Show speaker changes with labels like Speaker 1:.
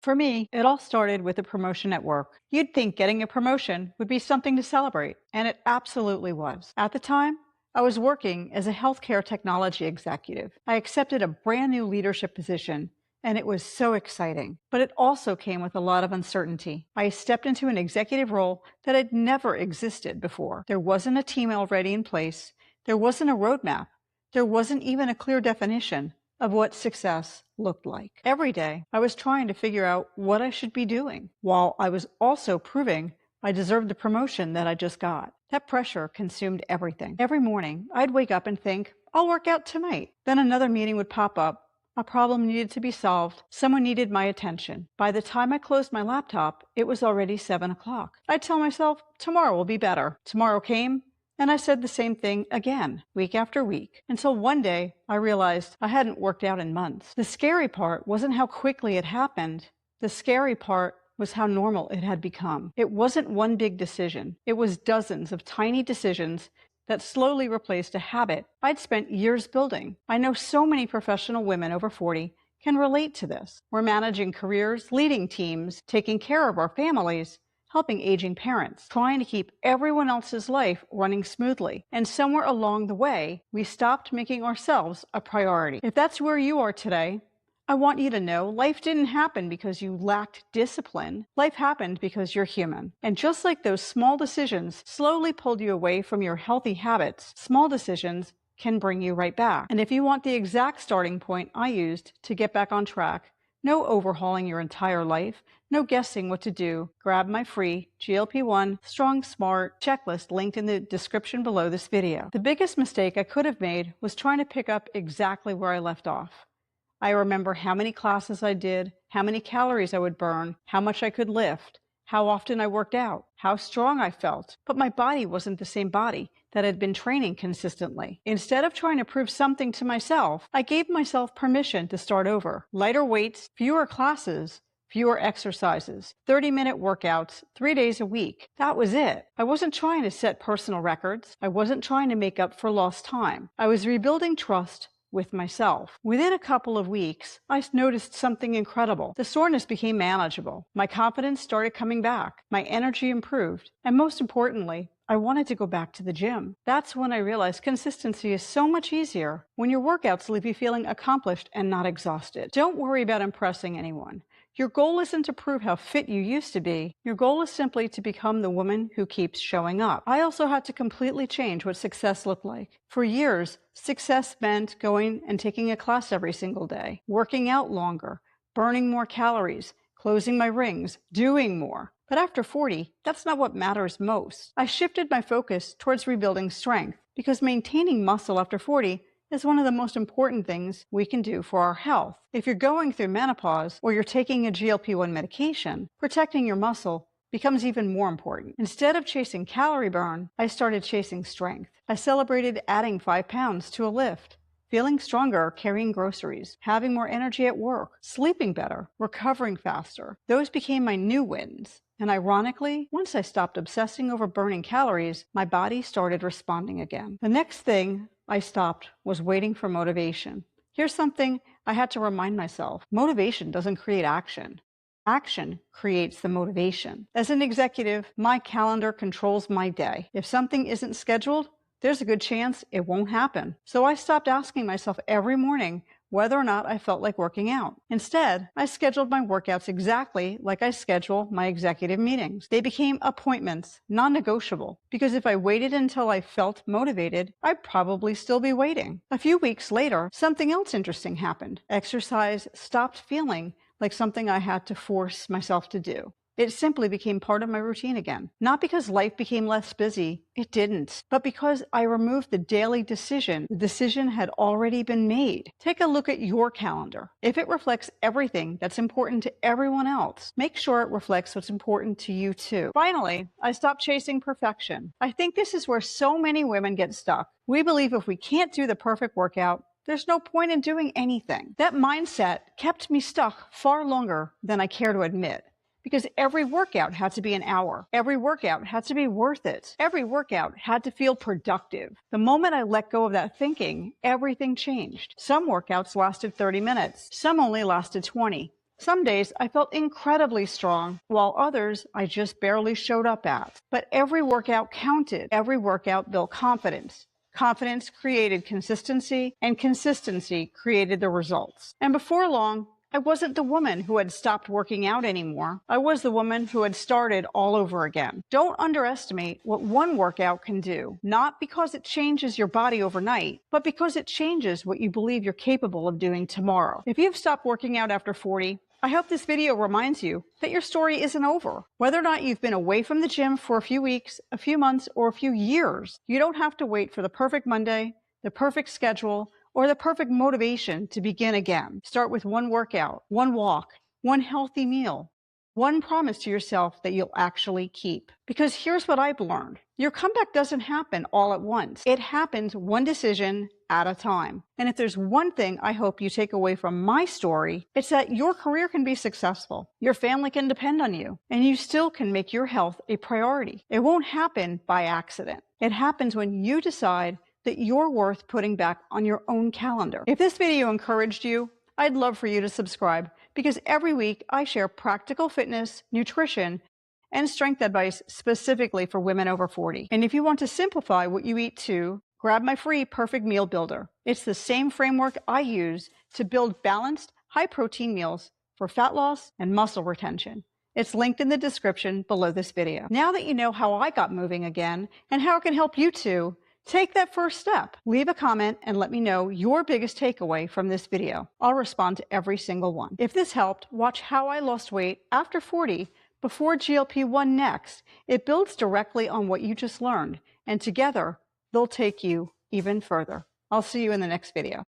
Speaker 1: For me, it all started with a promotion at work. You'd think getting a promotion would be something to celebrate, and it absolutely was. At the time, I was working as a healthcare technology executive. I accepted a brand new leadership position, and it was so exciting. But it also came with a lot of uncertainty. I stepped into an executive role that had never existed before. There wasn't a team already in place, there wasn't a roadmap, there wasn't even a clear definition of what success looked like. Every day, I was trying to figure out what I should be doing, while I was also proving I deserved the promotion that I just got. That pressure consumed everything. Every morning, I'd wake up and think, I'll work out tonight. Then another meeting would pop up. A problem needed to be solved. Someone needed my attention. By the time I closed my laptop, it was already 7 o'clock. I'd tell myself, tomorrow will be better. Tomorrow came, and I said the same thing again, week after week, until one day I realized I hadn't worked out in months. The scary part wasn't how quickly it happened. The scary part was how normal it had become. It wasn't one big decision. It was dozens of tiny decisions that slowly replaced a habit I'd spent years building. I know so many professional women over 40 can relate to this. We're managing careers, leading teams, taking care of our families, helping aging parents, trying to keep everyone else's life running smoothly. And somewhere along the way, we stopped making ourselves a priority. If that's where you are today, I want you to know life didn't happen because you lacked discipline. Life happened because you're human. And just like those small decisions slowly pulled you away from your healthy habits, small decisions can bring you right back. And if you want the exact starting point I used to get back on track, no overhauling your entire life, no guessing what to do, grab my free GLP-1 Strong Start Checklist linked in the description below this video. The biggest mistake I could have made was trying to pick up exactly where I left off. I remember how many classes I did, how many calories I would burn, how much I could lift, how often I worked out, how strong I felt, but my body wasn't the same body that had been training consistently. Instead of trying to prove something to myself, I gave myself permission to start over. Lighter weights, fewer classes, fewer exercises, 30-minute workouts, 3 days a week. That was it. I wasn't trying to set personal records. I wasn't trying to make up for lost time. I was rebuilding trust with myself. Within a couple of weeks, I noticed something incredible. The soreness became manageable. My confidence started coming back. My energy improved. And most importantly, I wanted to go back to the gym. That's when I realized consistency is so much easier when your workouts leave you feeling accomplished and not exhausted. Don't worry about impressing anyone. Your goal isn't to prove how fit you used to be. Your goal is simply to become the woman who keeps showing up. I also had to completely change what success looked like. For years, success meant going and taking a class every single day, working out longer, burning more calories, closing my rings, doing more. But after 40, that's not what matters most. I shifted my focus towards rebuilding strength because maintaining muscle after 40 is one of the most important things we can do for our health. If you're going through menopause or you're taking a GLP-1 medication, protecting your muscle becomes even more important. Instead of chasing calorie burn, I started chasing strength. I celebrated adding 5 pounds to a lift, feeling stronger carrying groceries, having more energy at work, sleeping better, recovering faster. Those became my new wins. And ironically, once I stopped obsessing over burning calories, my body started responding again. The next thing I stopped was waiting for motivation. Here's something I had to remind myself. Motivation doesn't create action. Action creates the motivation. As an executive, my calendar controls my day. If something isn't scheduled, there's a good chance it won't happen. So I stopped asking myself every morning whether or not I felt like working out. Instead, I scheduled my workouts exactly like I schedule my executive meetings. They became appointments, non-negotiable, because if I waited until I felt motivated, I'd probably still be waiting. A few weeks later, something else interesting happened. Exercise stopped feeling like something I had to force myself to do. It simply became part of my routine again. Not because life became less busy, it didn't, but because I removed the daily decision. The decision had already been made. Take a look at your calendar. If it reflects everything that's important to everyone else, make sure it reflects what's important to you too. Finally, I stopped chasing perfection. I think this is where so many women get stuck. We believe if we can't do the perfect workout, there's no point in doing anything. That mindset kept me stuck far longer than I care to admit. Because every workout had to be an hour. Every workout had to be worth it. Every workout had to feel productive. The moment I let go of that thinking, everything changed. Some workouts lasted 30 minutes. Some only lasted 20. Some days I felt incredibly strong, while others I just barely showed up at. But every workout counted. Every workout built confidence. Confidence created consistency, and consistency created the results. And before long, I wasn't the woman who had stopped working out anymore. I was the woman who had started all over again. Don't underestimate what one workout can do, not because it changes your body overnight, but because it changes what you believe you're capable of doing tomorrow. If you've stopped working out after 40, I hope this video reminds you that your story isn't over. Whether or not you've been away from the gym for a few weeks, a few months, or a few years, you don't have to wait for the perfect Monday, the perfect schedule, or the perfect motivation to begin again. Start with one workout, one walk, one healthy meal, one promise to yourself that you'll actually keep. Because here's what I've learned. Your comeback doesn't happen all at once. It happens one decision at a time. And if there's one thing I hope you take away from my story, it's that your career can be successful, your family can depend on you, and you still can make your health a priority. It won't happen by accident. It happens when you decide that you're worth putting back on your own calendar. If this video encouraged you, I'd love for you to subscribe, because every week I share practical fitness, nutrition, and strength advice specifically for women over 40. And if you want to simplify what you eat too, grab my free Perfect Meal Builder. It's the same framework I use to build balanced, high-protein meals for fat loss and muscle retention. It's linked in the description below this video. Now that you know how I got moving again and how it can help you too, take that first step. Leave a comment and let me know your biggest takeaway from this video. I'll respond to every single one. If this helped, watch How I Lost Weight After 40 Before GLP-1 next. It builds directly on what you just learned, and together, they'll take you even further. I'll see you in the next video.